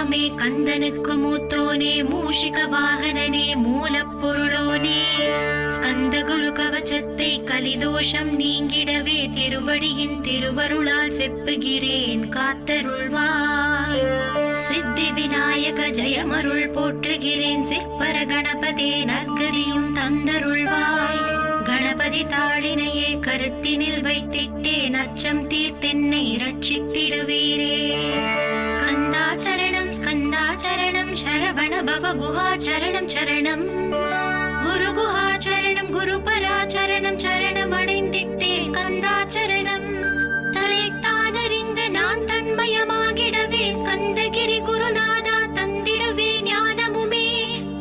தெய்வமே கந்தனுக்கு மூத்தோனே மூஷிக வாகனனே மூலப்பொருளோனே ஸ்கந்த குரு கவச்சத்தை கலிதோஷம் நீங்கிடவே திருவடியின் திருவருளால் செப்புகிறேன் காத்தருள்வாய். சித்தி விநாயக ஜெயமருள் போற்றுகிறேன் சிற்பர கணபதே நற்கதியும் தந்தருள்வாய். கணபதி தாளினையே கருத்தினில் வைத்திட்டேன் அச்சம் தீர்த்தென்னை ரட்சித்திடுவீரே. ஸ்கந்தாச்சரணம் ஸ்கந்தாச்சரணம் சரவண பவ குஹாச்சரணம் சரணம் குரு குஹாச்சரணம் குருபராச்சரணம் சரணம் அடைந்திட்டே ஸ்கந்தாச்சரணம். தன்னைத்தானறிந்து நான் தன்மயமாகிடவே ஸ்கந்தகிரி குருநாதா தந்திடுவே ஞானமுமே.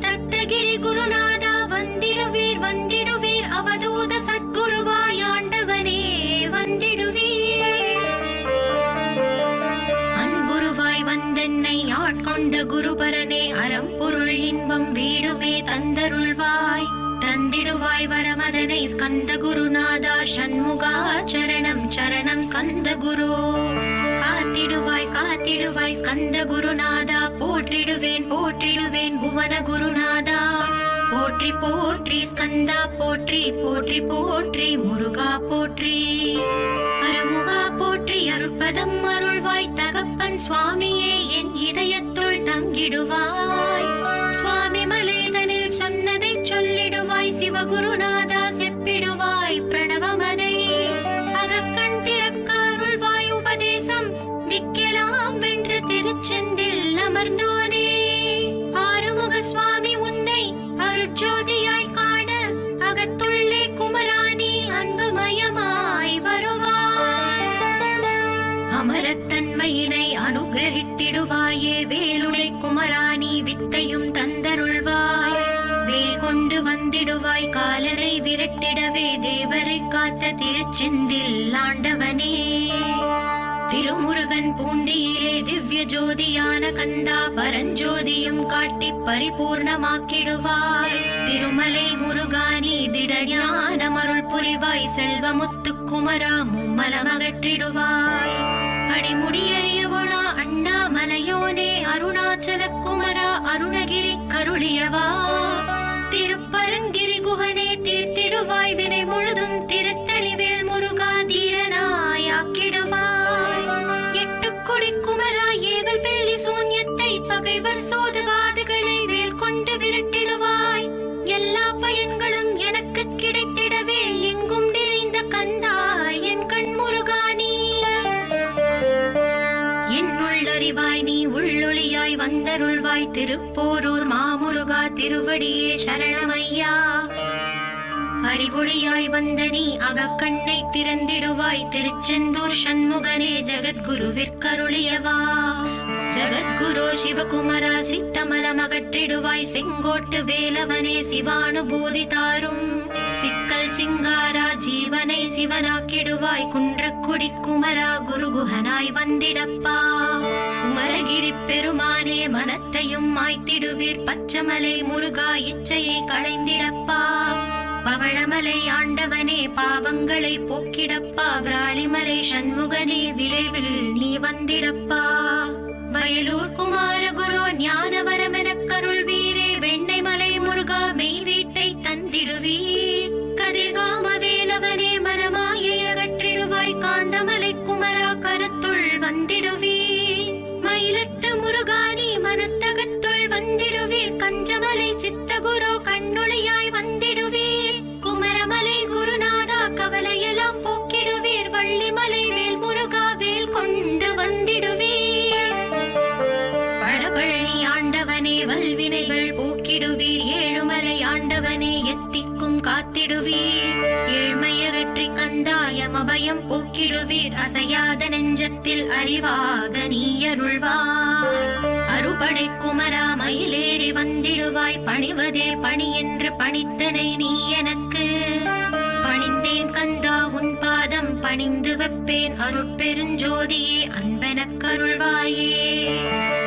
தத்தகிரி குருநாதா வந்திடுவீர் வந்திடுவீர் அவதூத சத்குருவாய் ஆண்டவனே வந்திடுவீர். அன்புருவாய் வந்தென்னை ஆட்கொண்ட குருபரனே அறம்பொருள் இன்பம் வீடுமே தந்தருள்வாய். தந்திடுவாய் வரமதனை ஸ்கந்த குருநாதா ஷண்முகா சரணம் சரணம் ஸ்கந்த குரு. காத்திடுவாய் காத்திடுவாய் ஸ்கந்த குருநாதா போற்றிடுவேன் போற்றிடுவேன் புவன குருநாதா. போற்றி போற்றி ஸ்கந்தா போற்றி போற்றி போற்றி முருகா போற்றி. அருமுகா போற்றி அருட்பதம் அருள்வாய் தகப்பன் சுவாமியே என் இதயத்துள் தங்கிடுவாய். சுவாமி மலேதனில் சொன்னதை சொல்லிடுவாய் சிவகுருநாதா செப்பிடுவாய் பிரணவமதை. அகக்கண் திறக்க அருள்வாய் உபதேசம் திக்கெல்லாம் வென்று திருச்செந்தில் அமர்ந்தோனே. ஆறுமுக சுவாமி உன்னை அருட்ஜோதியாய் காண அகத்துள்ளே குமராணி அன்புமயமாய் வருவாய். அமரத்தன்மையினை அனுகிரகித்திடுவாயே வேலுளை குமராணி வித்தையும் தந்தருள்வாய். வேல் கொண்டு வந்திடுவாய் காலரை விரட்டிடவே தேவரை காத்த திருச்செந்தில் ஆண்டவனே. திருமுருகன் பூண்டியிலே திவ்ய ஜோதியான கந்தா பரஞ்சோதியும் காட்டி பரிபூர்ணமாக்கிடுவாய். திருமலை முருகானி திடஞானமருள் புரிவாய் செல்வமுத்து குமரா மும்மலமகற்றிடுவாய். அடிமுடியறியவளா அண்ணாமலையோனே அருணாச்சல குமரா அருணகிரி கருளியவா. திருப்பரங்கிரி குகனே தீர்த்திடுவாய் வினை முழுதும் திருத்தளிவேல் முருகா தீரனாய் ஆக்கிடுவாய். எட்டுக்குடி குமரா ஏவல் பெல்லி சூன்யத்தை பகைவர் சோதுவாதுகளை வேல் கொண்டு விரட்டிடுவாய். எல்லா பயன்களும் எனக்கு கிடைத்திடவே எங்கும் நிறைந்த கந்தா என் கண் முருகானி. என்னுள்ளறிவாய் நீ உள்ளொளியாய் வந்தருள்வாய் திருப்போரூர் மாமுருகா திருவடியே சரணமையா. அறிவொளியாய் வந்த நீ அகக்கண்ணை திறந்திடுவாய் திருச்செந்தூர் ஷண்முகனே ஜகத்குருவிற்கருளியவா. ஜகத்குரு சிவகுமரா சித்தமலமகற்றிடுவாய் செங்கோட்டு வேலவனே சிவானுபூதி தாரும். சிக்கல் சிங்காரா ஜீவனை சிவனாக்கிடுவாய் குன்றக்குடி குமரா குருகுஹனாய் வந்திடப்பா. குமரகிரி பெருமானே மனத்தையும் மாய்த்திடுவீர் பச்சமலை முருகா இச்சையை களைந்திடப்பா. பவழமலை ஆண்டவனே பாவங்களை போக்கிடப்பா. விராளிமலை சண்முகனே விரைவில் நீ வந்திடப்பா. வயலூர் குமார குரு ஞானவரமெனக் கருள்வீரே. வெண்ணைமலை முருகா மெய் வீட்டை தந்திடுவீர். கதிர்காம வேலவனே மனமாயை அகற்றிடுவாய். காந்தமலை குமரா கருத்துள் வந்திடுவீர். மயிலத்து முருகானி மனத்தகத்துள் வந்திடுவீர். கஞ்சமலை சித்தகுரு கண்ணொளியாய் வந்திடுவீர். குமரமலை குருநாதா கவலையெல்லாம் போக்கிடுவீர். வள்ளிமலை வேல் முருகா வேல் கொண்டு வந்திடுவீர். பழபழனி ஆண்டவனே வல்வினைகள் போக்கிடுவீர். ஏழுமலை ஆண்டவனே எத்திக்கும் காத்திடுவீர். ஏழ்மையகற்றி கந்தாயம் அபயம் போக்கிடுவீர். அசையாத நெஞ்சத்தில் அறிவாக நீ அருள்வாய். அறுபடை குமரா மயிலேறி வந்திடுவாய். பணிவதே பணி என்று பணித்தனை நீ எனக்கு. பணிந்தேன் கந்தா உன் பாதம் பணிந்து வைப்பேன். அருட்பெருஞ்சோதியே அன்பெனக் கருள்வாயே.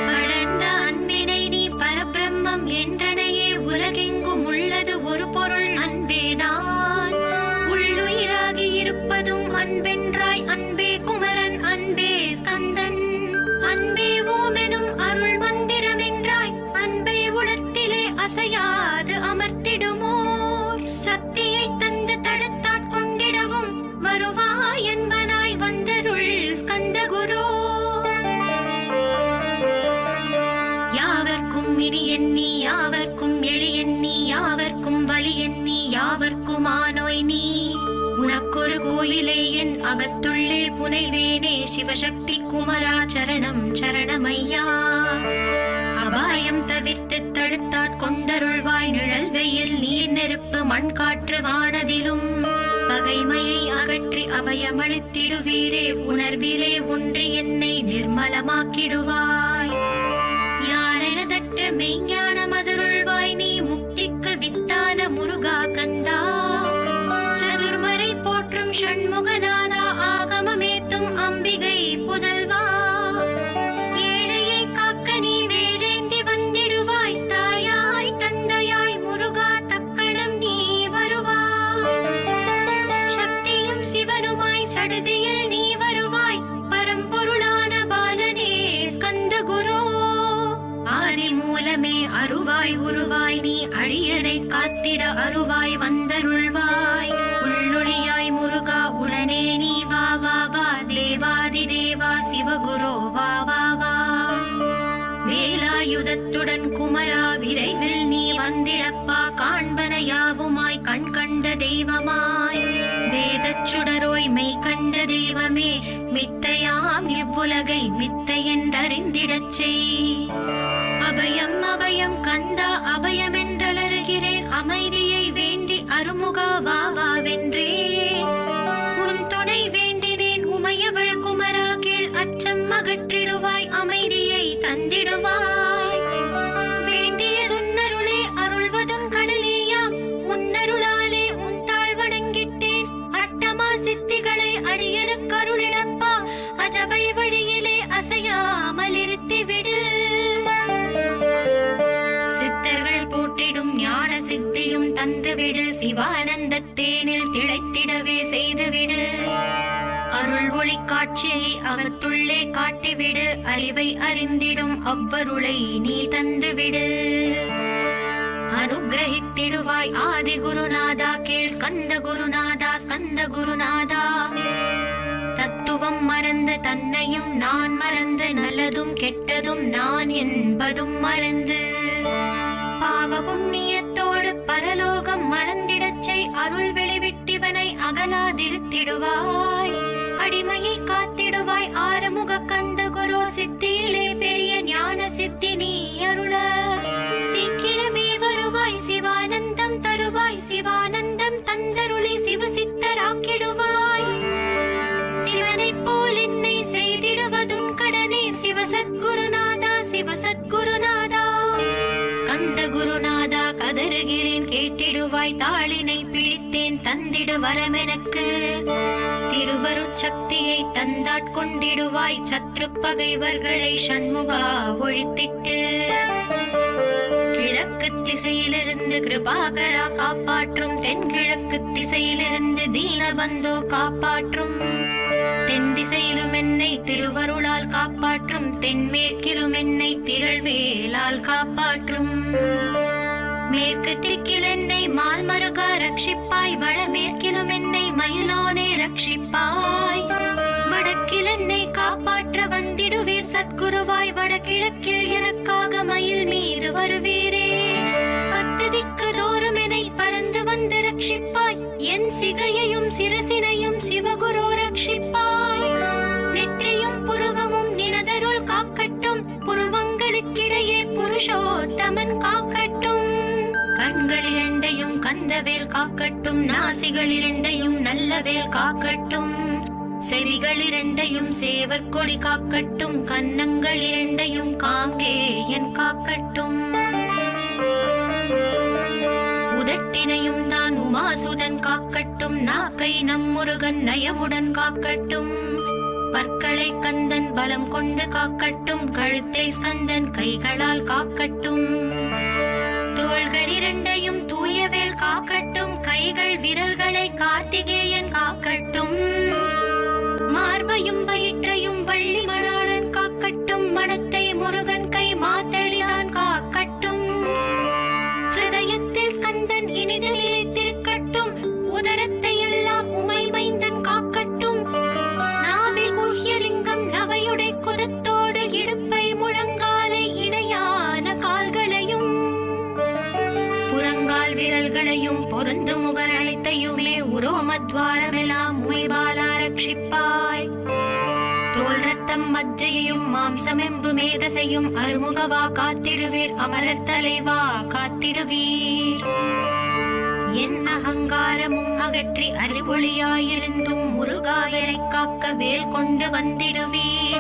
படர்ந்த அன்பினை நீ பரபிரம்மம் என்றனையே. உலகெங்கும் உள்ளது ஒரு பொருள் அன்பேதான். உள்ளுயிராகி இருப்பதும் அன்பென்றாய். அன்பே குமரன் அன்பே ஸ்கந்தன் அன்பே ஓமெனும் அருள் மந்திர வருவாய் என்பனாய் வந்தருள் ஸ்கந்தகுரு. யாவர்க்கும் இனி எண்ணி யாவர்க்கும் எளி எண்ணி யாவர்க்கும் வலி எண்ணி யாவர்க்கும் ஆனோய் நீ. உனக்கொரு கோயிலே என் அகத்துள்ளே புனைவேனே சிவசக்தி குமரா சரணம் சரணமையா. அபாயம் தவிர்த்து தடுத்தாட்கொண்டருள்வாய் நிழல் வெயில் நீர் நெருப்பு மண் காற்று வானதிலும். பகைமையை அகற்றி அபயமளித்திடுவீரே உணர்விலே ஒன்றி என்னை நிர்மலமாக்கிடுவாய். யானெனதற்ற மெய்ஞான மதருள்வாய் நீ முக்திக்கு வித்தான முருகா கந்தா. சதுர்மறை போற்றும் ஷண்முகநாதா ஆகமமேத்தும் அம்பிகை புதல்வா. ஏழையை காக்க நீ வேலேந்தி வந்திடுவாய் தாயாய் தந்தையாய் முருகா தக்கணம் நீ வருவாய். சக்தியும் சிவனுமாய் சடுதியில் நீ வருவாய் பரம்பொருளான பாலனே ஸ்கந்தகுரு. ஆதி மூலமே அருவாய் உருவாய் நீ அடியனை காத்திட அருவாய் வந்தருள்வாய். உள்ளொளியாய் முருகா உடனே நீ வா வா வா தேவாதி தேவா சிவகுரு வா வா வா. வேலாயுதத்துடன் குமரா விரைவில் நீ வந்திடப்பா காண்பன யாவுமாய் கண் கண்ட தெய்வமாய். வேதச் சுடரோய் மெய் கண்ட தெய்வமே மித்தையாம் இவ்வுலகை மித்தை என்றறிந்திடச் செய். அபயம் அபயம் கந்தா அபயம் என்றலறுகிறேன் அமைதியை வேண்டி அருமுகா வா வா வென்றேன். உன் துணை வேண்டினேன் உமையவள் குமரா கீழ் அச்சம் அகற்றிடுவாய் அமைதியை தந்திடுவாய். வேண்டியதுன்னருளே அருள்வதும் கடலேயாம் உன்னருளாலே உன் தாழ் வணங்கிட்டேன். அட்டமா சித்திகளை அடியனுக்கு அருளிடப்பா அஜபை வழியிலே அசையாமல் இருத்திவிடு. சித்தர்கள் போற்றிடும் ஞான சித்தியும் தந்துவிடு சிவானந்தத்தேனில் திளைத்திடவே செய்துவிடு. அருள் ஒளி காட்சியை அகத்துள்ளே காட்டிவிடு அறிவை அறிந்திடும் அவ்வருளை நீ தந்துவிடு. அனுகிரகித்திடுவாய் ஆதி குருநாதா கீழ் ஸ்கந்த குருநாதா ஸ்கந்த குருநாதா. தத்துவம் மறந்து தன்னையும் நான் மறந்து நல்லதும் கெட்டதும் நான் என்பதும் மறந்து பாவ புண்ணியத்தோடு பரலோகம் மறந்திடச் செய் அருள் வெளிவிட்டிவனை அகலாதிருத்திடுவாய். அடிமையை காத்திடுவாய் ஆறுமுக கந்த குரு சித்தியிலே பெரிய ஞான சித்தி நீ அருள. சீக்கிரமே வருவாய் சிவானந்தம் தருவாய் சிவானந்தம் தந்தருளி சிவசித்தராக்கிடுவாய். சிவனைப் போல் என்னை செய்திடுவதும் கடனே சிவசத்குருநாதா சிவசத்குருநாதா. ஸ்கந்த குருநாதா கதறுகிறேன் கேட்டிடுவாய் தாளினை பிடித்தேன் தந்திடு வரமெனக்கு. திருவருட்சக்தியை தந்தாட்கொண்டிடுவாய் சத்ரு பகைவர்களை ஷண்முகா ஒழித்திட்டு. கிழக்கு திசையிலிருந்து கிருபாகரா காப்பாற்றும் தென்கிழக்கு திசையிலிருந்து தீனபந்தோ காப்பாற்றும். தென் திசையிலும் என்னை திருவருளால் காப்பாற்றும் தென்மேற்கிலும் என்னை திரள்வேலால் காப்பாற்றும். மேற்கு திக்கில் என்னை மால்மருகா ரட்சிப்பாய் வடமேற்கிலும் என்னை மயிலோனே ரட்சிப்பாய். வடக்கில் என்னை காப்பாற்ற வந்திடுவீர் சத்குருவாய் வடகிழக்கில் எனக்காக மயில் மீது வருவீரே. 10 திக்கு தோறும் என்னை பறந்து வந்து ரட்சிப்பாய் என் சிகையையும் சிரசினையும் சிவகுரு ரட்சிப்பாய். நெற்றியும் புருவமும் நினதருள் காக்கட்டும் புருவங்களுக்கிடையே புருஷோத்தமன் காக்கட்டும். கண்கள் இரண்டையும் கந்தவேல் காக்கட்டும் நாசிகள் இரண்டையும் நல்லவேல் காக்கட்டும். செவிகள் இரண்டையும் சேவற்கொடி காக்கட்டும் கன்னங்கள் இரண்டையும் காங்கேயன் காக்கட்டும். உதட்டினையும் தான் உமாசுதன் காக்கட்டும் நாக்கை நம் முருகன் நயமுடன் காக்கட்டும். பற்களை கந்தன் பலம் கொண்டு காக்கட்டும் கழுத்தை ஸ்கந்தன் கைகளால் காக்கட்டும். தோள்கள் இரண்டையும் தூயவேல் காக்கட்டும் கைகள் விரல்களை கார்த்திகேயன் காக்கட்டும். மார்பையும் வயிற்றையும் வள்ளி மணாளன் காக்கட்டும் மனத்தை முருகன் கை மாத்தளிதான் காக்கட்டும். ஹிருதயத்தில் ஸ்கந்தன் இனிது நிலைத்திருக்கட்டும் உதரத்தை எல்லாம் உமை மைந்தன் காக்கட்டும். ரோமத்வாரமெல்லாம் மொய்பாலா ரட்சிப்பாய். தோல் ரத்தம் மஜ்ஜையும் மாம்சமெம்பு மேதசையும் அருமுகவா காத்திடுவீர், அமரர் தலைவா காத்திடுவீர். என் அகங்காரமும் அகற்றி அறிவொளியாயிருந்தும் முருகாயரை காக்க வேல் கொண்டு வந்திடுவீர்.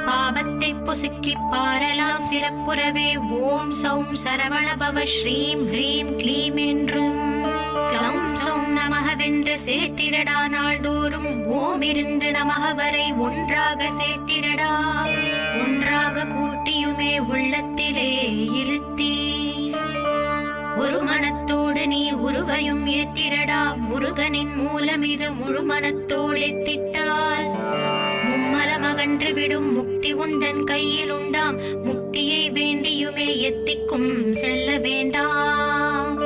பாவத்தை பொசுக்கி பாரலாம் சிறப்புறவே ஓம் சௌம் சரவணபவ ஸ்ரீம் ஹ்ரீம் க்ளீம் என்றும் க்ளௌம் சௌம் நமகவென்று சேர்த்திடடா. நாள்தோறும் ஓம் இருந்து நமக வரை ஒன்றாக சேர்த்திடடா. ஒன்றாக கூட்டியுமே உள்ளத்திலே இருத்தி ஒரு மனத்தோடு நீ உருவையும் ஏற்றிடடா. முருகனின் மூலம் இது முழு மனத்தோடு எத்திட்டால் மும்மலம் அகன்று விடும் முக்தி உந்தன் கையில் உண்டாம். முக்தியை வேண்டியுமே எத்திக்கும் செல்ல வேண்டாம்.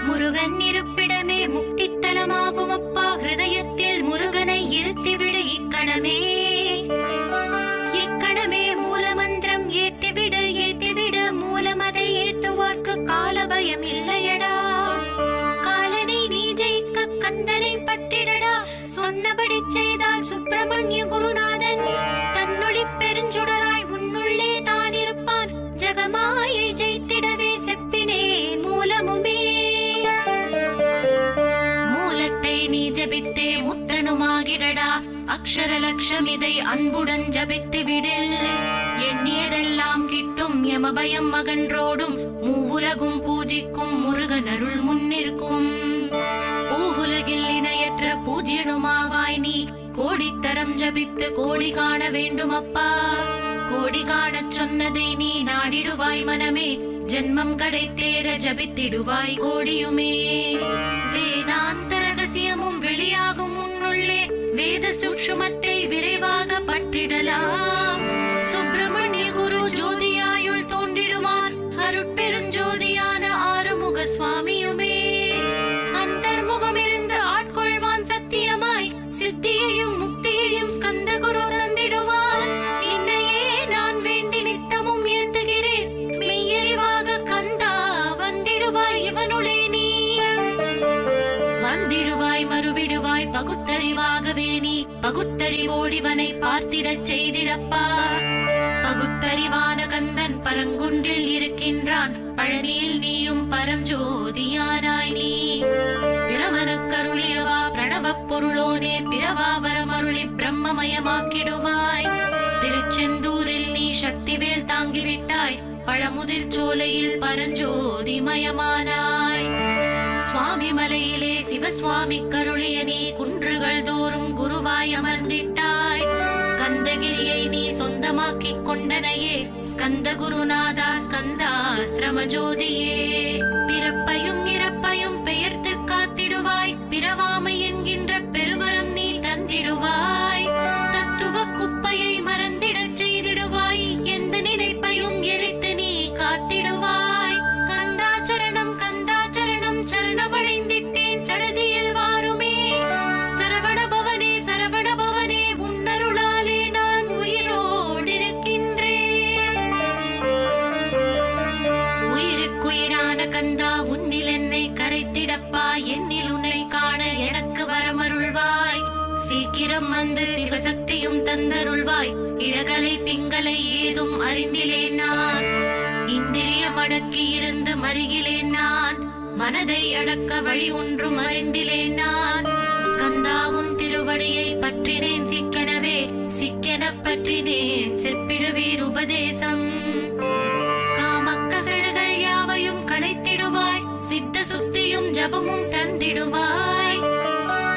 முருகன் இருப்பிடமே முக்தி தலமாகும் அப்பா. ஹிருதயத்தில் முருகனை இருத்திவிடு இக்கணமே. இக்கணமே மூலமந்திரம் ஏத்திவிடு ஏத்திவிடு. மூலமதை ஏத்துவார்க்கு கால பயம் இல்லையடா. காலனை நீ ஜெயிக்க கந்தனை பற்றிடடா. சொன்னபடி செய்தால் சுப்பிரமணிய குருநாதன் தன்னொளி பெருஞ்சுடராய் உன்னுள்ளே தான் இருப்பான். ஜகமாயை ஜெயித்திடவே செப்பினேன் மூலமுமே. மூலத்தை நீ ஜபித்தே முத்தனுமாகிடடா. அக்ஷர லட்சம் இதை அன்புடன் ஜபித்து விடில். எண்ணியதெல்லாம் கிட்டும் யமபயம் அகன்றோடும். மூவுலகும் பூஜிக்கும் முருகன் அருள் முன்னிற்கும். பூவுலகில் இணையற்ற பூஜ்யனுமாவாய் நீ. கோடித்தரம் ஜபித்து கோடி காண வேண்டும் அப்பா. கோடி காணச் சொன்னதை நீ நாடிடுவாய் மனமே. ஜென்மம் கடைத்தேற ஜபித்திடுவாய் கோடியுமே. வேதாந்த ரகசியமும் வெளியாகும் உன்னுள்ளே. வேத சூக்ஷ்மத்தை விரைவாக பற்றிடலாம். சுப்பிரமணிய குரு ஜோதியாயுள் தோன்றிடுவான். அருட்பெருஞ்சோதியான ஆறுமுக சுவாமியுமே. அந்தர்முகம் இருந்து ஆட்கொள்வான் சத்தியமாய். சித்தியையும் முக்தியையும் ஸ்கந்த குரு தந்திடுவான். என்னையே நான் வேண்டி நித்தமும் ஏத்துகிறேன். மெய்யறிவாக கந்தா வந்திடுவாய் இவனுளே நீ. வந்திடுவாய் மறுவிடுவாய் பகுத்தறிவாகவே நீ. பகுத்தறிவோடிவனை பார்த்திடச் செய்திடப்பா. பகுத்தறிவான கந்தன் பரங்குன்றில் இருக்கின்றான். பழனியில் நீயும் பரஞ்சோதியானாய் நீ. பிரமனுக்கருளியவா பிரணவப் பொருளோனே. பிரவாவரமருளி பிரம்மமயமாக்கிடுவாய். திருச்செந்தூரில் நீ சக்திவேல் தாங்கிவிட்டாய். பழமுதிர் சோலையில் பரஞ்சோதிமயமானாய். சுவாமி மலையிலே சிவசுவாமி கருளிய நீ. குன்றுகள் தோறும் குருவாய் அமர்ந்திட்டாய். ஸ்கந்தகிரியை நீ சொந்தமாக்கிக் கொண்டனையே. ஸ்கந்த குருநாதா ஸ்கந்தாஸ்திரம ஜோதியே. பிறப்பையும் இறப்பையும் பெயர்த்து காத்திடுவாய். பிறவாமை என்கின்ற பெருவரம் நீ தந்திடுவாய். தத்துவ குப்பையை மறந்திடச் செய்திடுவாய். எந்த நினைப்பையும் எரித்து நீ காத்திடுவாய். கந்தாச்சரணம் கந்தாச்சரணம் சரணமடைந்திட்டேன் சடதியில் வாருமே. சரவண பவனே சரவண பவனே உன்னருளாலே நான் உயிரோடிருக்கின்றேன். உயிருக்குயிரான கந்தா உன்னில் என்னை கரைத்திடப்பா. என்னில் உன்னை காண எனக்கு வரமருள்வாய். சீக்கிரம் வந்து சிவசக்தியும் தந்தருள்வாய். இடகலை பிங்களை ஏதும் அறிந்திலேன் நான். இந்திரியம் அடக்கி இருந்து மருகிலேன் நான். மனதை அடக்க வழி ஒன்றும் அறிந்திலேன் நான். ஸ்கந்தாவும் திருவடியை பற்றினேன் சிக்கனவே. சிக்கன பற்றினேன் செப்பிடுவீர் உபதேசம். காமக்கசடுகள் யாவையும் களைத்திடுவாய். சித்த சுத்தியும் ஜபமும் தந்திடுவாய்.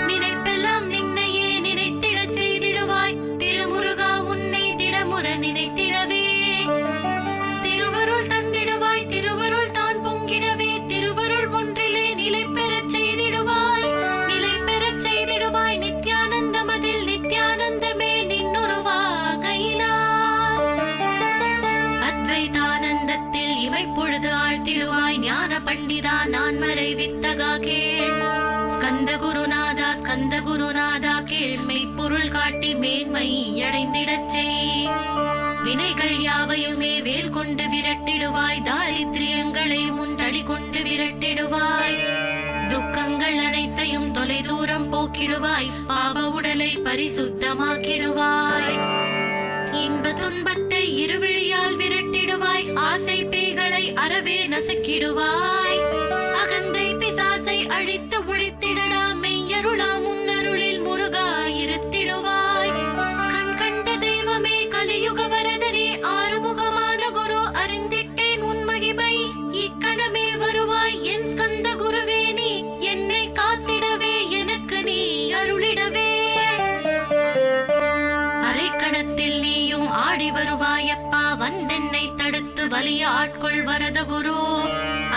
நினைப்பெல்லாம் நின்னையே நினைத்திடச் செய்திடுவாய். திருமுருகா உன்னை திடமுற நினைத்திடவே. திருவருள் தந்திடுவாய். திருவருள் தான் பொங்கிடவே. திருவருள் ஒன்றிலே நிலை பெறச் செய்திடுவாய். நிலை பெறச் செய்திடுவாய். நித்யானந்தமதில் நித்யானந்தமே நின்னுருவாகையினார். அத்வைதானந்தத்தில் இமைப்பொழுது ஆழ்த்திடுவாய். ஞான பண்டிதா நான் மறை வித்தகா கேள். ஸ்கந்த குருநாதா ஸ்கந்த குருநாதா கேள். மெய்ப்பொருள் காட்டி மேன்மை அடைந்திடச் செய். வினைகள் யாவையுமே வேல் கொண்டு விரட்டிடுவாய். தாரித்ரியங்களை முன் தடி கொண்டு விரட்டிடுவாய். துக்கங்கள் அனைத்தையும் தொலைதூரம் போக்கிடுவாய், பாவ உடலை பரிசுத்தமாக்கிடுவாய். இன்ப துன்பத்தை இருவிழியால் விரட்டிடுவாய், ஆசை பேய்களை அறவே நசுக்கிடுவாய். அகந்தை பிசாசை அழித்து ஒழித்திடடா, மெய்யருளா முன்னருளில் முருகா இருத்திடுவாய். கண் கண்ட தெய்வமே கலியுக வரதனே, ஆறுமுகமான குரு அறிந்திட்டேன் உன் மகிமை. இக்கணமே வருவாய் என் ஸ்கந்த குருவே, நீ என்னை காத்திடவே எனக்கு நீ அருளிடவே. அரைக்கணத்தில் நீயும் ஆடி வருவாயப்பா, வந்தென்னை தடுத்து வலிய ஆட்கொள் வரத குரு.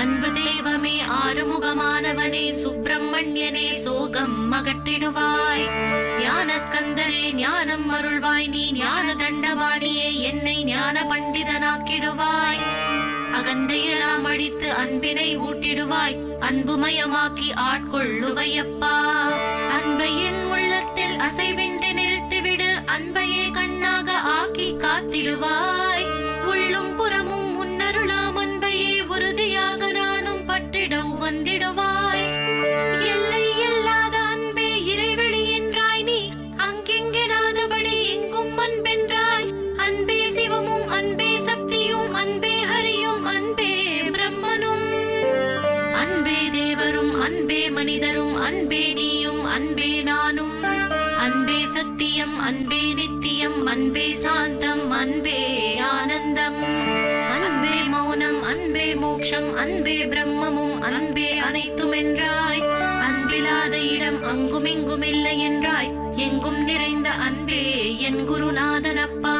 அன்பு தெய்வமே ஆறுமுகமானவனே, சுப்பிரமணியனே சோகம் அகற்றிடுவாய். ஞான ஸ்கந்தரே ஞானம் அருள்வாய், நீ ஞான தண்டவாணியே என்னை ஞான பண்டிதனாக்கிடுவாய். அகந்தையெல்லாம் அழித்து அன்பினை ஊட்டிடுவாய், அன்புமயமாக்கி ஆட்கொள்ளுவையப்பா. அன்பையின் உள்ளத்தில் அசைவின்றி நிறுத்திவிடு, அன்பையே கண்ணாக ஆக்கி காத்திடுவாய். உள்ளும் புறமும் முன்னருளாம் அன்பையே உறுதியாக நானும் பற்றிட வந்திடுவாய். எல்லை இல்லாத அன்பே இறைவெளி என்றாய், நீ அங்கெங்கெனாதபடி எங்கும் அன்பென்றாய். அன்பே சிவமும் அன்பே சக்தியும் அன்பே ஹரியும் அன்பே பிரம்மனும். அன்பே தேவரும் அன்பே மனிதரும் அன்பே நீயும் அன்பே நானும். அன்பே சத்தியம் அன்பே நித்தியம் அன்பே சாந்தம் அன்பே ஆனந்தம். அன்பே மௌனம் அன்பே மோட்சம் அன்பே பிரம்மமும் அன்பே அனைத்தும் என்றாய். அன்பில்லாத இடம் அங்கும் இங்கும் இல்லை என்றாய், எங்கும் நிறைந்த அன்பே என் குருநாதனப்பா.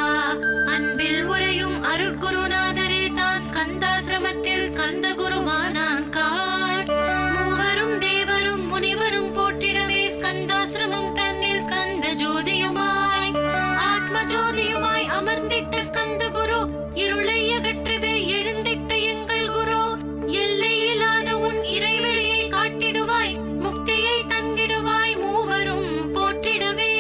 அன்பில் உரையும் அருட்குருநாதரே தான் ஸ்கந்தாசிரமத்தில் ஸ்கந்த குருவானான் காட். மூவரும் தேவரும் முனிவரும் போற்றிடவே ஸ்கந்தாசிரமம் தன்னில் ஸ்கந்த ஜோதியுமாய் ஆத்ம ஜோதியுமாய் அமர்ந்திட்ட ஸ்கந்த குரு, இருளை அகற்றவே எழுந்திட்ட எங்கள் குரு. எல்லை இல்லாத உன் இறைவெளியை காட்டிடுவாய், முக்தியை தந்திடுவாய், மூவரும் போற்றிடவே.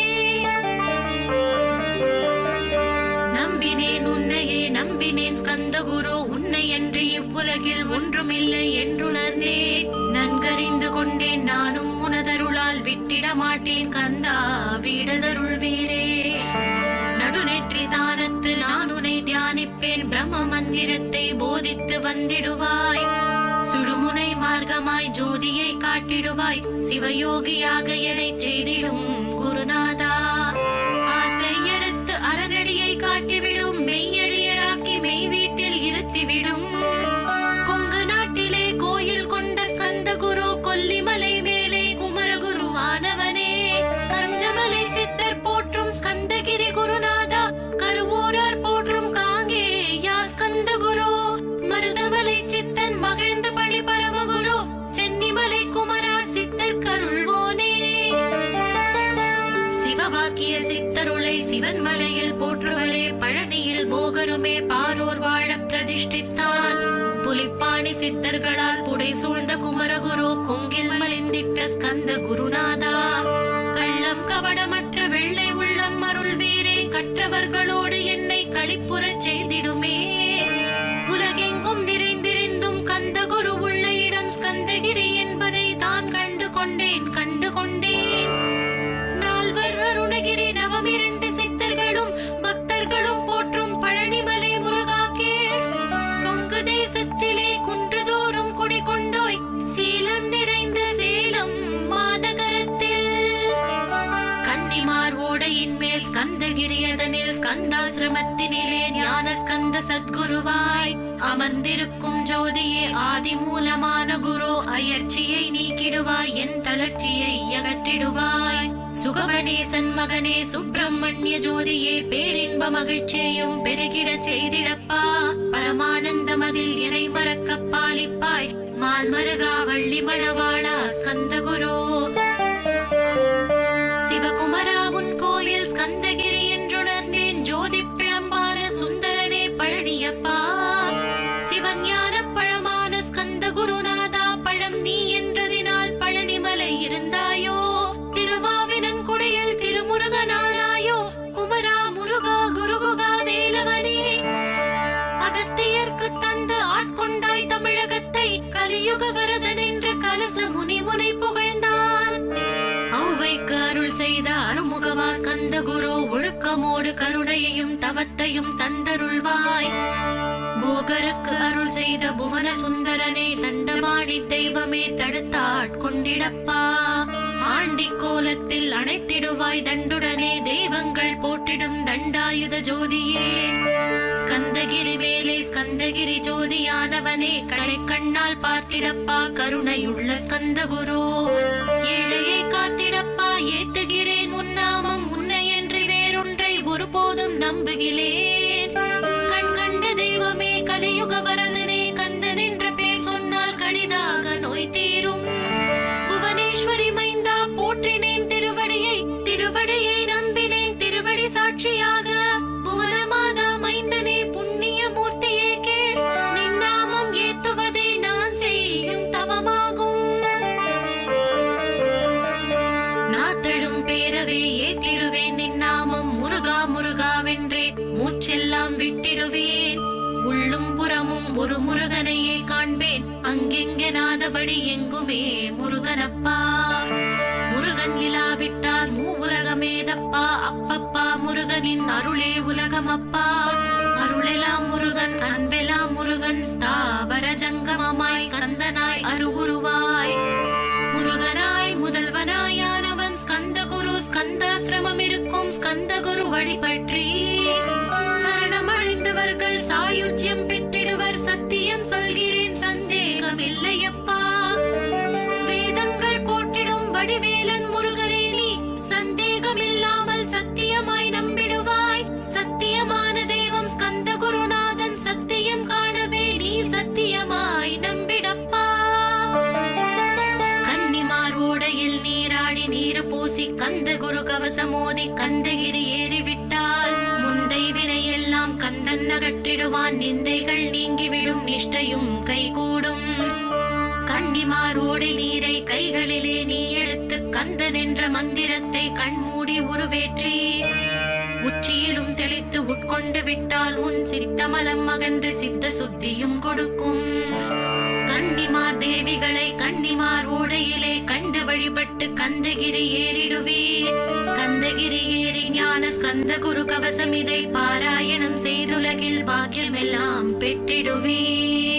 நம்பினேன் உன்னையே நம்பினேன் ஸ்கந்த குரு, உன்னை என்று இவ்வுலகில் ஒன்றுமில்லை என்றுணர்ந்தேன். நன்கறிந்து கொண்டேன் நானும் உனதருளால் விட்டிட மாட்டேன் கந்தா வீடதருள் வீரே. நடுநெற்றி தானத்து நான் உன்னை தியானிப்பேன், பிரம்ம மந்திரத்தை போதித்து வந்திடுவாய். சுடுமுனை மார்க்கமாய் ஜோதியை காட்டிடுவாய், சிவயோகியாக என்னை செய்திடும் குருநாதா. ஆசை அறுத்து அறநடியை காட்டிவிடும், மெய்யழியராக்கி மெய் வீட்டில் இருத்திவிடும். கொங்கு நாட்டிலே கோயில் கொண்ட ஸ்கந்த குரு, கொல்லிமலை மேலே குமரகுருவானவனே. கஞ்சமலை சித்தர் போற்றும் ஸ்கந்தகிரி குருநாதா, கருவூரார் போற்றும் காங்கேயா ஸ்கந்த குரு. மருதமலை சித்தன் மகிழ்ந்து பழி பரமகுரு, சென்னிமலை குமரா சித்தர் கருள்வோனே. சிவவாக்கிய சித்தருளை சிவன் மலையில் போற்றுவரே, பழனியில் போகருமே பாரோர் வாழ பிரதிஷ்டித்தான். புலிப்பாணி சித்தர்களால் புடை சூழ்ந்த குமரகுரு, கொங்கில் மலிந்திட்ட ஸ்கந்த குருநாதா. கள்ளம் கபடமற்ற வெள்ளை உள்ளம் அருள் வீரே, கற்றவர்களோடு என்னை களிப்புறச் செய்திடுமே. உலகெங்கும் நிறைந்திருந்தும் கந்த குரு உள்ள இடம் ஸ்கந்தகிரி என்பதை தான் கண்டு கொண்டேன் கண்டு கொண்டேன். நால்வர் அருணகிரி நவமிரண்டு சித்தர்களும் பக்தர்களும் போற்றும் பழனிமலை முருகா கேள். கொங்கு தேசத்திலே குன்றுதோறும் குடிகொண்டோய், சீலம் நிறைந்த சேலம் மாநகரத்தில். கன்னிமார் ஓடையின் மேல் ஸ்கந்தகிரி, அதனில் ஸ்கந்தாசிரமத்தினிலே ஞான ஸ்கந்த சத்குருவாய் அமர்ந்திருக்கும் ஜோதியே ஆதி மூலமான குரு. அயற்சியை நீக்கிடுவாய், என் தளர்ச்சியை அகற்றிடுவாய். சுகவனேசன் மகனே சுப்பிரமணிய ஜோதியே, பேரின்ப மகிழ்ச்சியையும் பெருகிடச் செய்திடப்பா. பரமானந்தமதில் இறை மறக்க பாலிப்பாய், மால்மருகா வள்ளி மணவாளா ஸ்கந்த குரு. சிவகுமரா உன் கோயில் ஸ்கந்தகிரி என்றுணர்ந்தேன், ஜோதி பிழம்பான சுந்தரனே பழனியப்பா. சிவஞான பழமான ஸ்கந்த குருநாதா, பழம் நீ என்றதினால் பழனிமலை இருந்தாயோ. திருவாவினங்குடியில் திருமுருகனானாயோ, குமரா முருகா குருகுகா வேலவனே. அகத்தியர்க்கு தந்து ஆட்கொண்டாய் தமிழகத்தை, கலியுக வரதன் என்று கலச முனி முனை குரு ஒழுக்கமோடு கருணையையும் தவத்தையும் தந்தருள்வாய். போகருக்கு அருள் செய்த புவன சுந்தரனே, தண்டபாணி தெய்வமே தடுத்தாட்கொண்டிடப்பா. ஆண்டி கோலத்தில் அணைத்திடுவாய் தண்டுடனே, தெய்வங்கள் போற்றிடும் தண்டாயுத ஜோதியே. ஸ்கந்தகிரி மேலே ஸ்கந்தகிரி ஜோதியானவனே, கடை கண்ணால் பார்த்திடப்பா கருணையுள்ள ஸ்கந்தகுரு. ஏழையை காத்திடப்பா ஏத்துகிறேன் உன்னாமம், உன்னை என்று வேறொன்றை ஒருபோதும் நம்புகிறேன். கண் கண்ட தெய்வமே கலியுக வரதனே, கந்தன் என்ற பேர் சொன்னால் கடிதாக நோய் தீரும். புவனேஸ்வரி மைந்தா போற்றினேன் திருவடியை, திருவடியை நம்பினேன் திருவடி சாட்சியாக. புவனமாதா மைந்தனே புண்ணிய மூர்த்தியே கேள், நின்னாமம் ஏத்துவதே நான் செய்யும் தவமாகும். நாத்தடும் பேரவே ஏத்திடுவேன் நின்னாமம், முருகா முருகாவென்றே மூச்செல்லாம் விட்டிடுவேன். உள்ளும் புறமும் ஒரு முருகனையே காண்பேன், அங்கெங்கெனாதபடி எங்குமே முருகனப்பா. முருகன் இலாவிட்டால் மூவுலகமேதப்பா, அப்பப்பா முருகனின் அருளே உலகமப்பா. அருளெல்லாம் முருகன் அன்பெல்லாம் முருகன், ஸ்தாவர ஜங்கமமாய் ஸ்கந்தனாய் அருவுருவாய். முருகனாய் முதல்வனாயானவன் ஸ்கந்தகுரு, ஸ்கந்தாசிரமம் இருக்கும் ஸ்கந்தகுரு வழிபற்றி சரணமடைந்தவர்கள் சாயுஜ்யம் பெற்றிடுவர். சத்தியம் சொல்கிறேன் சந்தேகம் இல்லையப்பா. வேதங்கள் போற்றிடும் வடிவேலன் முருகனே, நீ சந்தேகம் இல்லாமல் சத்தியமாய் நம்பிடுவாய். சத்தியமான தெய்வம் ஸ்கந்தகுருநாதன், சத்தியம் காணவே நீ சத்தியமாய் நம்பிடப்பா. கன்னிமார் ஓடையில் நீராடி நீர் பூசி கந்தகுரு கவசமோதி கந்தகிரி ஏறிவிட்டால் முந்தை வினையெல்லாம் கந்தன் அகற்றிடுவான். நிந்தைகள் நீங்கிவிடும், நிஷ்டையும் கைகூடும். கன்னிமாரோடு நீரை கைகளிலே நீ எடுத்து கந்தன் என்ற மந்திரத்தை கண்மூடி உருவேற்றி உச்சியிலும் தெளித்து உட்கொண்டு விட்டால் உன் சித்தமலம் அகன்று சித்த சுத்தியும் கொடுக்கும். கன்னிமார் தேவிகளை கன்னிமார் ஓடையிலே கண்டு வழிபட்டு கந்தகிரி ஏறிடுவீர். கந்தகிரி ஏறி ஞான ஸ்கந்த குரு கவசம் இதை பாராயணம் செய்துலகில் பாக்கியமெல்லாம் பெற்றிடுவீர்.